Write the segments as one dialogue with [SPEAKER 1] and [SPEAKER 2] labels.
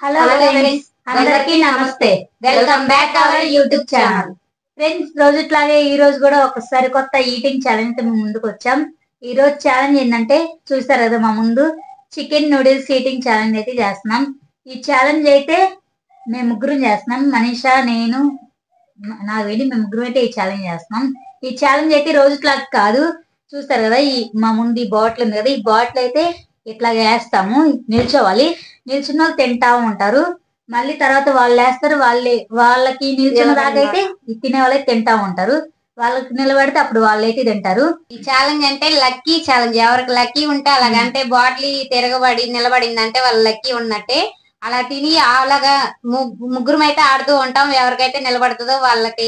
[SPEAKER 1] Hello friends, అందరికీ నమస్తే. Welcome back our YouTube channel. Friends, రోజుట్లాగే ఈ రోజు కూడా ఒకసారి కొత్త ఈటింగ్ ఛాలెంజ్ తో మేము ముందుకు వచ్చాం. ఈ రోజు ఛాలెంజ్ ఏంటంటే చూసారు కదా, మా ముందు చికెన్ నూడిల్స్ ఈటింగ్ ఛాలెంజ్ అయితే చేస్తున్నాం. ఈ ఛాలెంజ్ అయితే మేము ముగ్గురం చేస్తున్నాం. మనీషా, నేను, నా వెళ్ళి మేము ముగ్గురం అయితే ఈ ఛాలెంజ్ చేస్తున్నాం. ఈ ఛాలెంజ్ అయితే రోజుట్లాగా కాదు. చూస్తారు కదా, ఈ మా ముందు ఈ బాటిల్ ఉంది కదా, ఈ బాటిల్ అయితే ఇట్లా వేస్తాము. నిల్చోవాలి, నిల్చున్న వాళ్ళు తింటా ఉంటారు. మళ్ళీ తర్వాత వాళ్ళు వేస్తారు, వాళ్ళకి నిల్చున్న దాకా అయితే తినే వాళ్ళైతే తింటా ఉంటారు. వాళ్ళకి నిలబడితే అప్పుడు వాళ్ళైతే తింటారు.
[SPEAKER 2] ఈ ఛాలెంజ్ అంటే లక్కీ ఛాలెంజ్. ఎవరికి లక్కీ ఉంటే అలాగంటే బాటిల్ తిరగబడి నిలబడిందంటే వాళ్ళ లక్కీ ఉన్నట్టే. అలా తిని అలాగా ముగ్గురం అయితే ఆడుతూ ఉంటాం. ఎవరికైతే నిలబడుతుందో వాళ్ళకి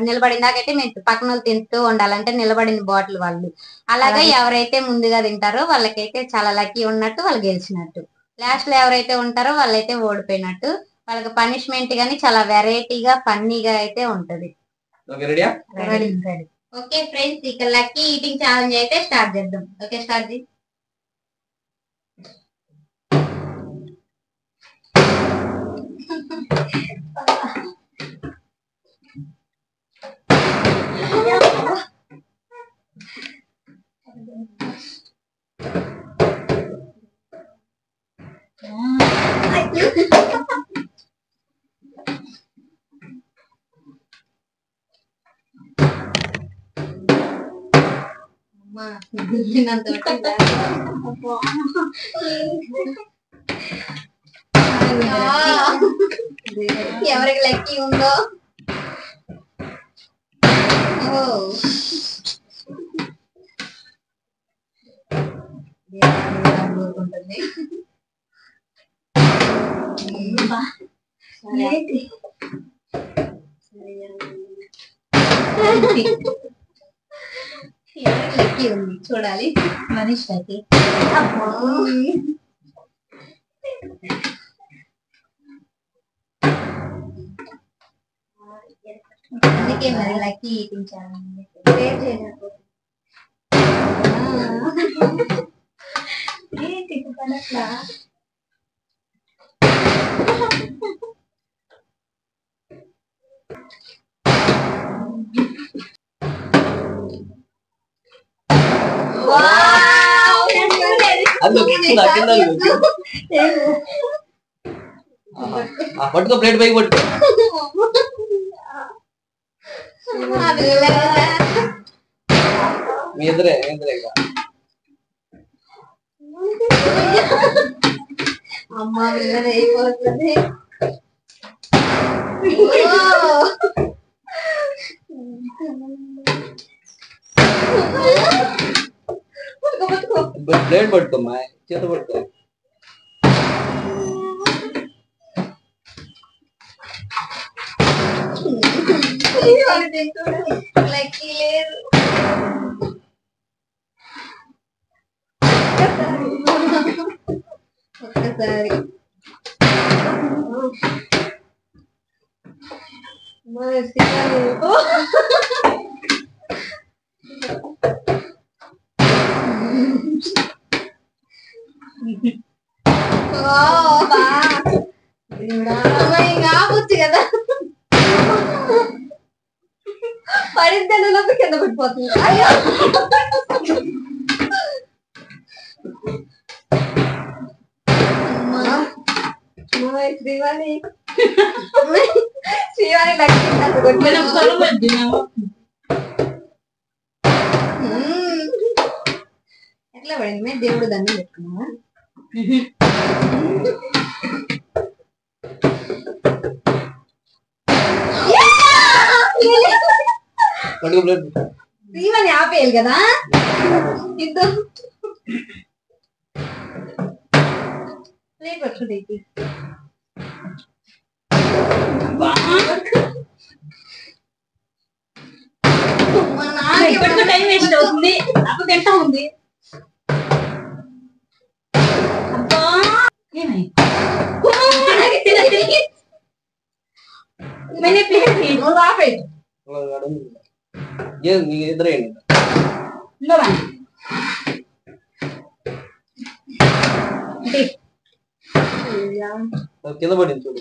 [SPEAKER 2] నిలబడిందాకైతే మేము పక్కన తింటూ ఉండాలంటే నిలబడిన బాటిల్ వాళ్ళు. అలాగా ఎవరైతే ముందుగా తింటారో వాళ్ళకైతే చాలా లక్కీ ఉన్నట్టు, వాళ్ళు గెలిచినట్టు. లాస్ట్ లో ఎవరైతే ఉంటారో వాళ్ళైతే ఓడిపోయినట్టు. వాళ్ళకి పనిష్మెంట్ గానీ చాలా వెరైటీగా ఫన్నీగా అయితే ఉంటది. ఓకే ఫ్రెండ్స్, ఇక లక్కీ ఈటింగ్ ఛాలెంజ్ అయితే స్టార్ట్ చేద్దాం. ఓకే, స్టార్ట్ చేద్దాం. ఎవరికి లక్కీ ఉందో ఉంటుంది. లక్కీ ఉంది చూడాలి.
[SPEAKER 1] మనీషాకి
[SPEAKER 2] అందుకే మరి లక్కీ ఈటింగ్ ఛాలెంజ్.
[SPEAKER 3] పట్టుకో, ప్లేట్ పైకి పట్టుకో. మీ ఇద్దరే
[SPEAKER 2] అమ్మ విల్లన్ అయిపోతుంది.
[SPEAKER 3] ప్లేట్ పట్టుకోమ్మా, చేత పట్టుకో.
[SPEAKER 2] లక్కీ లేదు. ఒక్కసారి ఆపొచ్చు కదా. పడిందలోపు కింద పడిపోతుంది. అయ్యో, శ్రీవాణి ఎట్లా పడింది? దేవుడు దాన్ని పెట్టుకున్నావా?
[SPEAKER 1] శ్రీవాణి ఆపేయాలి కదా. ఇద్దరు
[SPEAKER 2] పట్టుకుంటే
[SPEAKER 1] టైం వేస్ట్ అవుతుంది. నాకు తింటా ఉంది. मैंने प्लेट दी वो आप है
[SPEAKER 3] ये इधर ही
[SPEAKER 1] लो भाई देख
[SPEAKER 3] కింద పడింది చూడు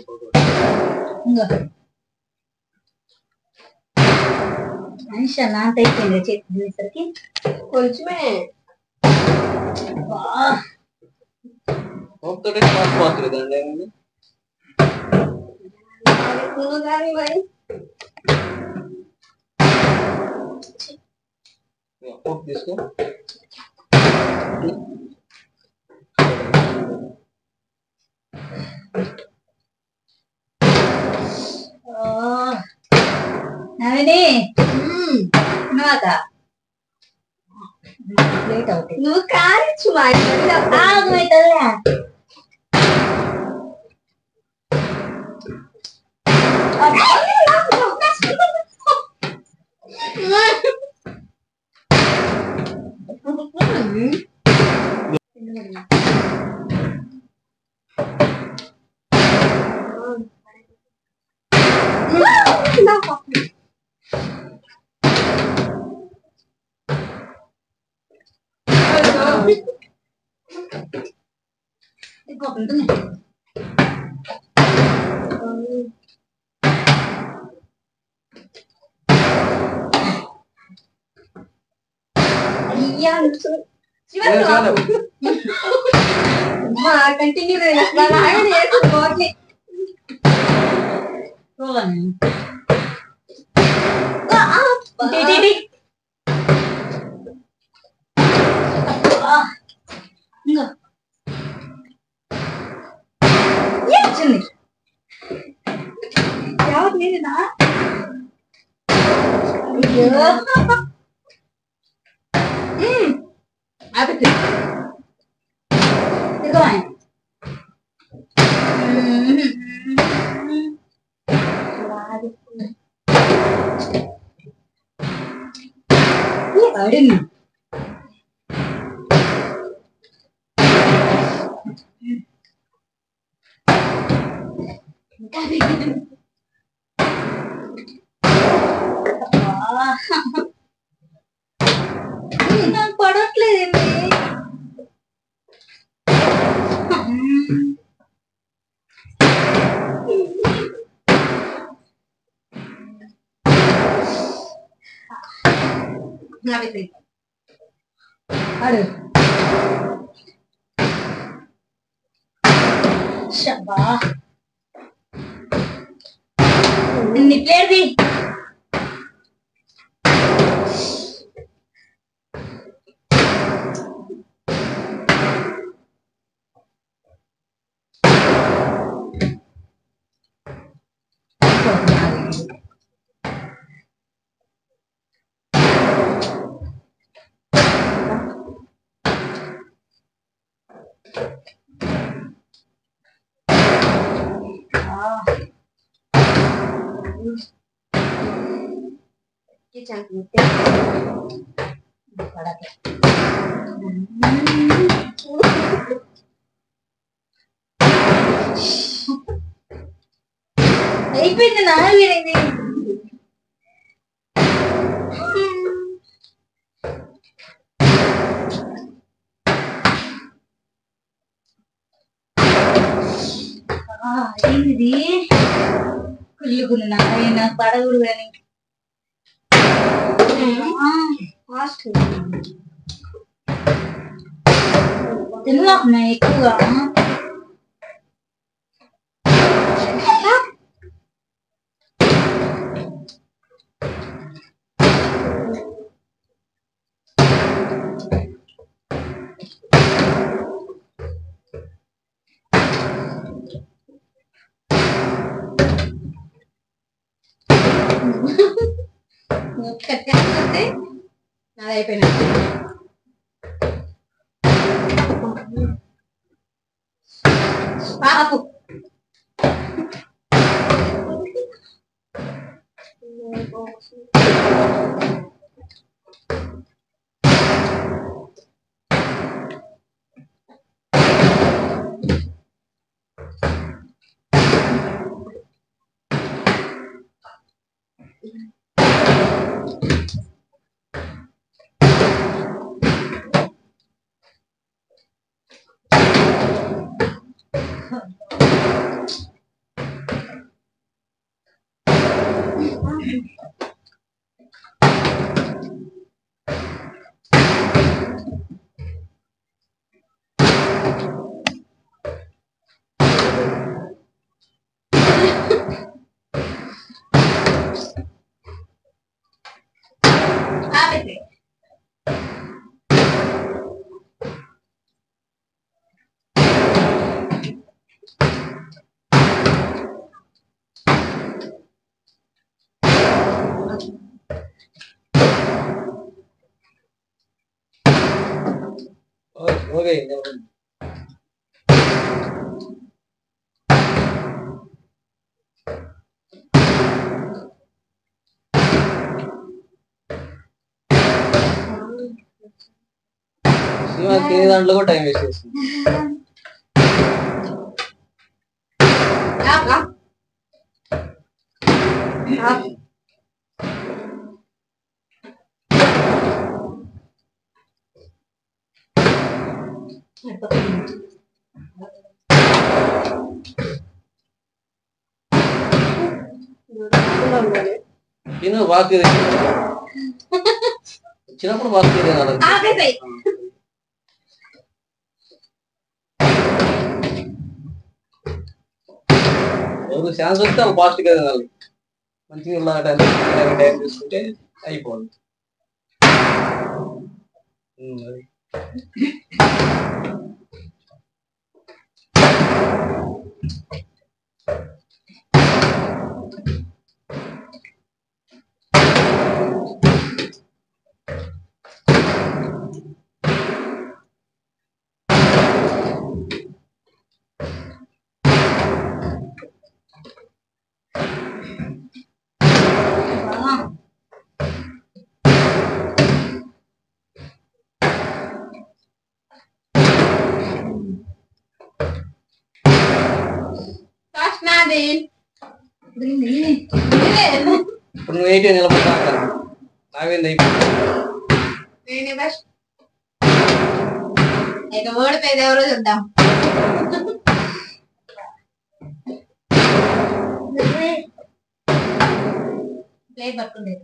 [SPEAKER 1] ఇంగో మనిషి నాంత అయిపోయింది చేసేసరికి
[SPEAKER 2] కొంచెమే
[SPEAKER 3] ఒకటే పాస్ పోతుంది అండి తీసుకో
[SPEAKER 1] నవని ప్లేట్ అవుతుంది
[SPEAKER 2] నువ్వు కానిచ్చు
[SPEAKER 1] ఆగమైతుందిలే
[SPEAKER 2] కంటిన్యూ
[SPEAKER 1] వచ్చింది ఎవరు నేనేనా ఆపి ఇదిగో పడింది నాకు పడట్లేదు అడు షబ్బా నీ ప్లేట్ది అయిపోయింది నా వీడైంది ఏంటిది కుళ్ళుకుని నాకు పడకూడదు కానీ తినలేకున్నా ఎక్కువగా
[SPEAKER 2] కట్టే నాది అయిపోయినా
[SPEAKER 1] పాపు
[SPEAKER 3] ఓకే తినే దాంట్లో కూడా టైం వేస్ట్ చేస్తుంది. తిను బాగా చిన్నప్పుడు బాగా తినాలి. ఎవరు ఛాన్స్ వస్తే వాళ్ళు ఫాస్ట్గా తినాలి. మంచిగా టైం తీసుకుంటే అయిపోవాలి. ఇప్పుడు నువ్వు 8 నిలబడతా నావేంది
[SPEAKER 2] ఇక ఓడిపోయేది ఎవరో చూద్దాం. ప్లేట్ పట్టుకుంది.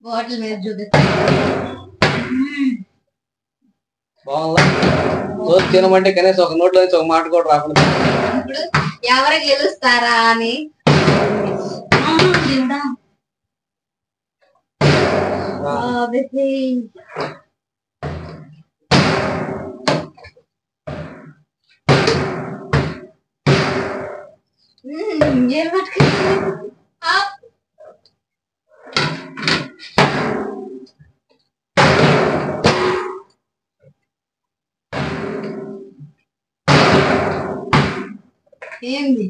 [SPEAKER 2] బాటిల్ మీద చూపిస్తాను.
[SPEAKER 3] బాగుందా? రోజు తినమంటే కనీసం ఒక నోట్లో నుంచి ఒక మాట కూడా రాకుండా.
[SPEAKER 2] ఇప్పుడు ఎవరు గెలుస్తారా అని ఏం పట్టుకుంటుంది? ఏంది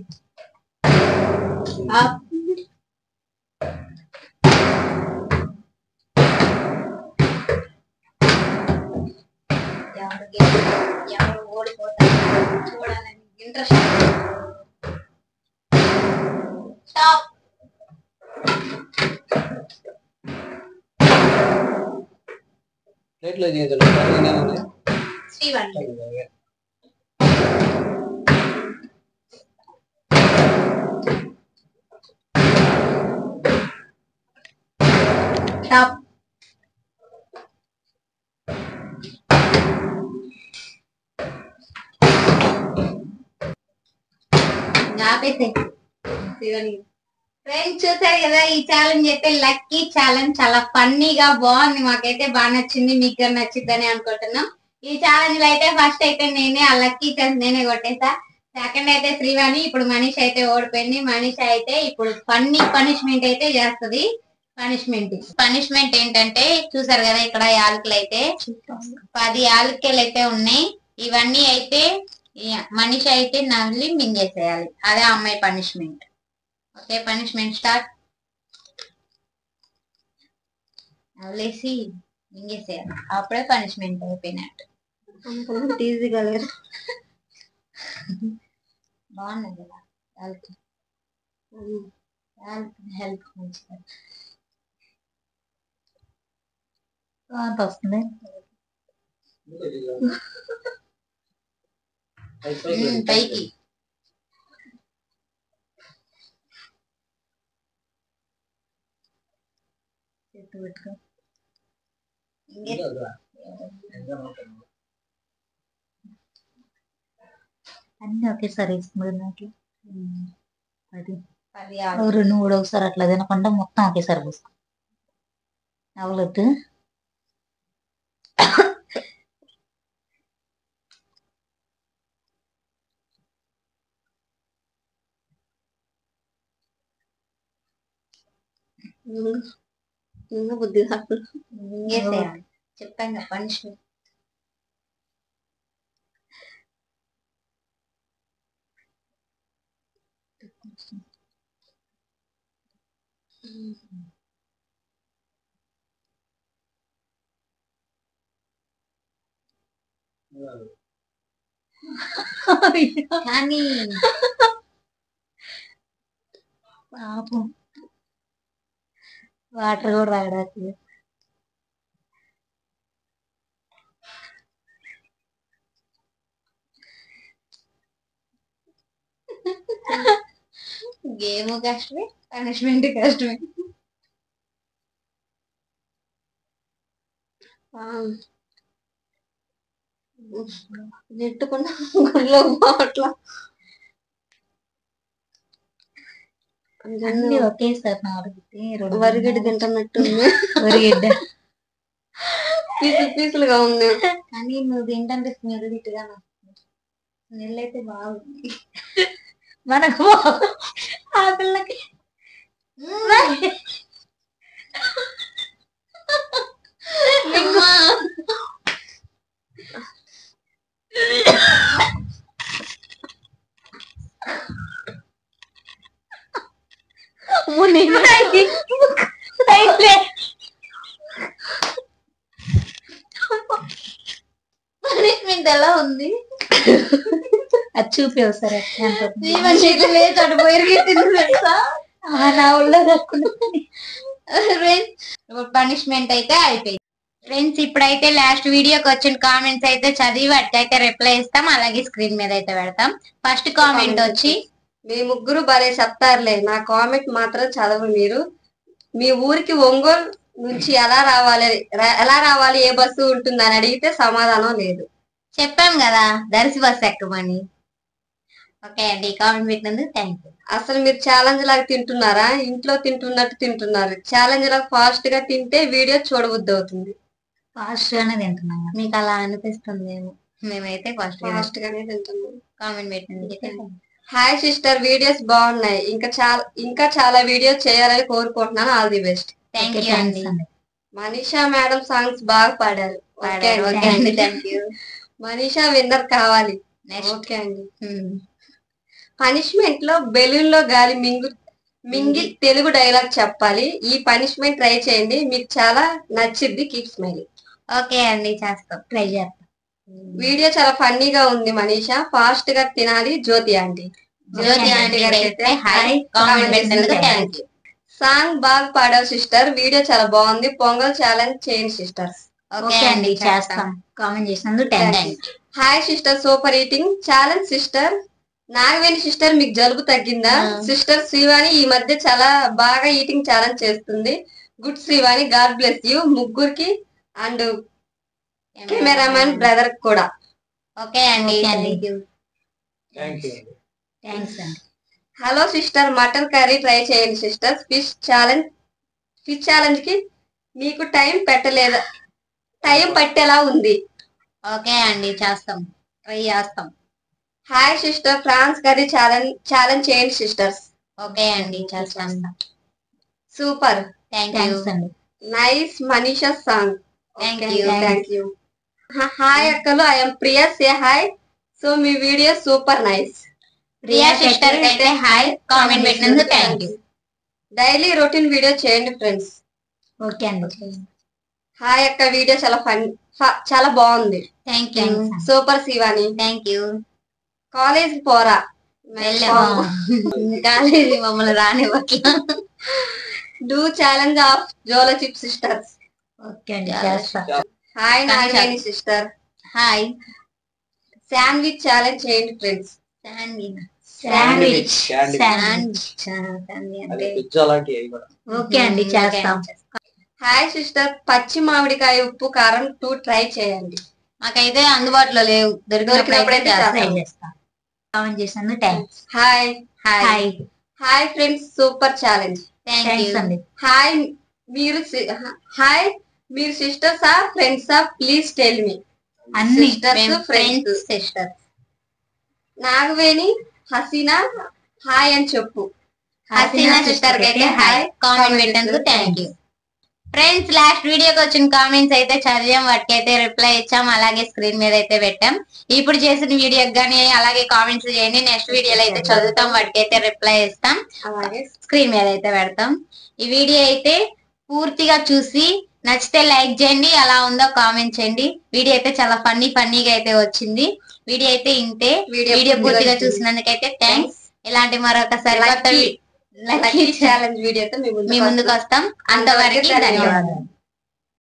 [SPEAKER 2] ఎవరు ఓడిపోతారు చూడాలని ఇంట్రెస్ట్. స్టాప్.
[SPEAKER 3] ప్లేట్లో చేయించండి.
[SPEAKER 2] శ్రీవాణి.
[SPEAKER 1] టాప్
[SPEAKER 2] ఆపేసే. ఫ్రెండ్స్ చూసారు కదా, ఈ ఛాలెంజ్ అయితే లక్కీ ఛాలెంజ్ చాలా ఫన్నీగా బాగుంది. మాకైతే బాగా నచ్చింది, మీకు కూడా నచ్చిందని అనుకుంటున్నాం. ఈ ఛాలెంజ్ లో అయితే ఫస్ట్ అయితే నేనే ఆ లక్కీ ఛాన్స్ నేనే కొట్టేసా. సెకండ్ అయితే శ్రీవాణి. ఇప్పుడు మనీష్ అయితే ఓడిపోయింది. మనీష్ అయితే ఇప్పుడు ఫన్నీ పనిష్మెంట్ అయితే చేస్తుంది. పనిష్మెంట్ ఏంటంటే చూసారు కదా, ఇక్కడ యాలకులు అయితే 10 యాలక్కలు అయితే ఉన్నాయి. ఇవన్నీ అయితే మనీష్ అయితే నవ్వి మింగేసేయాలి. అదే అమ్మాయి పనిష్మెంట్. Okay, punishment start. నవ్వులేసి మింగేసేయాలి, అప్పుడే పనిష్మెంట్ అయిపోయినట్టు.
[SPEAKER 1] ఈజీగా లేదు.
[SPEAKER 2] బాగున్నది కదా హెల్ప్ మంచిగా
[SPEAKER 1] అంత వస్తుంది.
[SPEAKER 2] పైకి
[SPEAKER 1] చెట్టు పెట్టుకో. అన్ని ఒకేసారి వేసుకున్నది నాకు 10 2 3 ఒకసారి అట్లా తినకుండా మొత్తం ఒకేసారి పోసుకో. అవలొద్దు. బుద్ధి
[SPEAKER 2] మింగేసేయాలి. చెప్పాను కదా పనిష్మెంట్. కానీ
[SPEAKER 1] పాపం వాటర్ కూడా రాయడానికి.
[SPEAKER 2] గేమ్ కష్టమే, పనిష్మెంట్ కష్టమే.
[SPEAKER 1] నెట్టుకున్నా గుళ్ళో పోవట్లా. అన్ని ఒకేసారి 4 వరిగడ్డ తింటున్నట్టు వరిగడ్డ పీసులుగా ఉంది.
[SPEAKER 2] కానీ నువ్వు తింటే స్మెల్ ఇటుగా స్మెల్ అయితే బాగుంది.
[SPEAKER 1] మనకు ఆ పిల్లకి
[SPEAKER 2] పనిష్మెంట్ ఎలా ఉంది
[SPEAKER 1] అది చూపి ఒకసారి.
[SPEAKER 2] నా ఊళ్ళో పనిష్మెంట్ అయితే అయిపోయింది. ఫ్రెండ్స్ ఇప్పుడైతే లాస్ట్ వీడియోకి వచ్చిన కామెంట్స్ అయితే చదివి వాటికైతే రిప్లై ఇస్తాం, అలాగే స్క్రీన్ మీద అయితే పెడతాం. ఫస్ట్ కామెంట్ వచ్చి,
[SPEAKER 4] మీ ముగ్గురు భలే చెప్తారులే, నా కామెంట్ మాత్రం చదవరు మీరు. మీ ఊరికి ఒంగోలు నుంచి ఎలా రావాలి ఏ బస్సు ఉంటుందని అడిగితే సమాధానం లేదు.
[SPEAKER 2] చెప్పాం కదా దర్శి బస్ ఎక్కమని. ఓకే అండి, కామెంట్ పెట్టినందుకు థ్యాంక్ యూ.
[SPEAKER 4] అసలు మీరు ఛాలెంజ్ లాగా తింటున్నారా? ఇంట్లో తింటున్నట్టు తింటున్నారు. ఛాలెంజ్ లాగా ఫాస్ట్ గా తింటే వీడియో చూడబుద్ధి అవుతుంది.
[SPEAKER 1] ఫాస్ట్ గానే తింటున్నాం.
[SPEAKER 2] మీకు అలా అనిపిస్తుంది, మేమైతే ఫాస్ట్
[SPEAKER 4] గానే తింటున్నాం.
[SPEAKER 2] కామెంట్ పెట్టినందుకు
[SPEAKER 4] హాయ్ సిస్టర్, వీడియోస్ బాగున్నాయి. ఇంకా చాలా వీడియోస్ చేయాలని కోరుకుంటున్నాను. All the best.
[SPEAKER 2] Thank you అండి.
[SPEAKER 4] మనీషా మేడం సాంగ్స్ బాగా పాడారు.
[SPEAKER 2] ఓకే అండి, థ్యాంక్ యూ.
[SPEAKER 4] మనీషా విన్నర్ కావాలి. ఓకే అండి. పనిష్మెంట్ లో బెలూన్ లో గాలి మింగి తెలుగు డైలాగ్ చెప్పాలి. ఈ పనిష్మెంట్ ట్రై చేయండి, మీకు చాలా నచ్చిద్ది. Keep smiling.
[SPEAKER 2] ఓకే అండి, చేస్తాం, ట్రై చేస్తాం.
[SPEAKER 4] వీడియో చాలా ఫన్నీగా ఉంది మనీషా. ఫాస్ట్ గా తినాలి. జ్యోతి ఆంటీ
[SPEAKER 2] గారికి అయితే హాయ్, కామెంట్ పెట్టినందుకు థ్యాంక్ యూ.
[SPEAKER 4] సాంగ్ బాగా పాడారు సిస్టర్. వీడియో చాలా బాగుంది. పొంగల్ ఛాలెంజ్ చేయండి సిస్టర్స్.
[SPEAKER 1] ఓకే అండి చేస్తాం. కామెంట్ చేసినందుకు thanks.
[SPEAKER 4] Hi sister, super eating challenge sister. Nagaveni sister, మీకు జలుబు తగ్గిందా? సిస్టర్ శ్రీవాణి ఈ మధ్య చాలా బాగా ఈటింగ్ ఛాలెంజ్ చేస్తుంది. Good Srivani, God bless you ముగ్గురికి అండ్ కెమెరామెన్ బ్రదర్ కూడా.
[SPEAKER 2] ఓకే అండి,
[SPEAKER 3] థ్యాంక్ యూ.
[SPEAKER 1] థ్యాంక్స్ అండి.
[SPEAKER 4] Hello sister, mutton curry try చేయండి సిస్టర్. ఫిష్ ఛాలెంజ్ కి మీకు టైం పట్టేలా ఉంది.
[SPEAKER 2] ఓకే అండి చేస్తాం, ట్రై చేస్తాం.
[SPEAKER 4] Hi sister, prawns curry challenge చేయండి సిస్టర్స్.
[SPEAKER 2] ఓకే అండి చేస్తాం.
[SPEAKER 4] సూపర్,
[SPEAKER 1] థ్యాంక్స్ అండి.
[SPEAKER 4] Nice Manisha song.
[SPEAKER 2] Thank you.
[SPEAKER 4] Hi అక్కలు, I'm Priya, say hi. So మీ video super nice.
[SPEAKER 2] Priya sister అయితే హాయ్ కామెంట్ పెట్టినందుకు thank you.
[SPEAKER 4] Daily routine video చేయండి ఫ్రెండ్స్.
[SPEAKER 1] ఓకే అండి.
[SPEAKER 4] హాయ్ అక్క, వీడియో చాలా బాగుంది.
[SPEAKER 2] Thank you.
[SPEAKER 4] Super Shivani.
[SPEAKER 2] Thank you.
[SPEAKER 4] College పోరా
[SPEAKER 2] కాలేజీ మమ్మల్ని రానివ్వట్లా.
[SPEAKER 4] Do challenge of Jolo chip sisters.
[SPEAKER 1] Okay అండి చేస్తా.
[SPEAKER 4] Hi Nagaveni sister,
[SPEAKER 2] hi.
[SPEAKER 4] Sandwich challenge చేయండి ఫ్రెండ్స్.
[SPEAKER 1] శాండ్విచ్
[SPEAKER 3] అది పిజ్జా లాంటివి అవి కూడా.
[SPEAKER 1] ఓకే అండి చేస్తాం.
[SPEAKER 4] హాయ్ సిస్టర్, పచ్చి మామిడికాయ ఉప్పు కారం 2 ట్రై చేయండి.
[SPEAKER 2] మాకైతే అందుబాటులో లేవు, దొరికినప్పుడైతే
[SPEAKER 1] ట్రై చేస్తాం. కామెంట్ చేసినందుకు thanks.
[SPEAKER 4] Hi
[SPEAKER 1] hi.
[SPEAKER 4] Hi friends, super challenge.
[SPEAKER 1] Thanks అండి.
[SPEAKER 4] హాయ్ మీరు సిస్టర్స్ ఆ ఫ్రెండ్స్ ఆ ప్లీజ్ టెల్ మీ.
[SPEAKER 1] అన్ని
[SPEAKER 2] friends sisters.
[SPEAKER 4] Nagaveni Haseena hi అని చెప్పు.
[SPEAKER 2] హసీనా సిస్టర్ అయితే హాయ్ కామెంట్ పెట్టినందుకు థ్యాంక్ యూ. ఫ్రెండ్స్, లాస్ట్ వీడియోకి వచ్చిన కామెంట్స్ అయితే చదివాం, వాటికైతే రిప్లై ఇచ్చాం, అలాగే స్క్రీన్ మీద అయితే పెట్టాం. ఇప్పుడు చేసిన వీడియోకి కానీ అలాగే కామెంట్స్ చేయండి, నెక్స్ట్ వీడియోలో అయితే చదువుతాం, వాటికైతే రిప్లై ఇస్తాం,
[SPEAKER 4] అలాగే
[SPEAKER 2] స్క్రీన్ మీద అయితే పెడతాం. ఈ వీడియో అయితే పూర్తిగా చూసి నచ్చితే లైక్ చేయండి, ఎలా ఉందో కామెంట్ చేయండి. వీడియో అయితే చాలా ఫన్నీగా అయితే వచ్చింది. వీడియో అయితే ఇంతే. వీడియో పూర్తిగా చూసినందుకైతే థ్యాంక్స్. ఇలాంటి మరొకసారి కొత్త
[SPEAKER 4] లక్కీ ఛాలెంజ్ వీడియోతో
[SPEAKER 2] మీ ముందుకు వస్తాం. అంతవరకు ధన్యవాదాలు.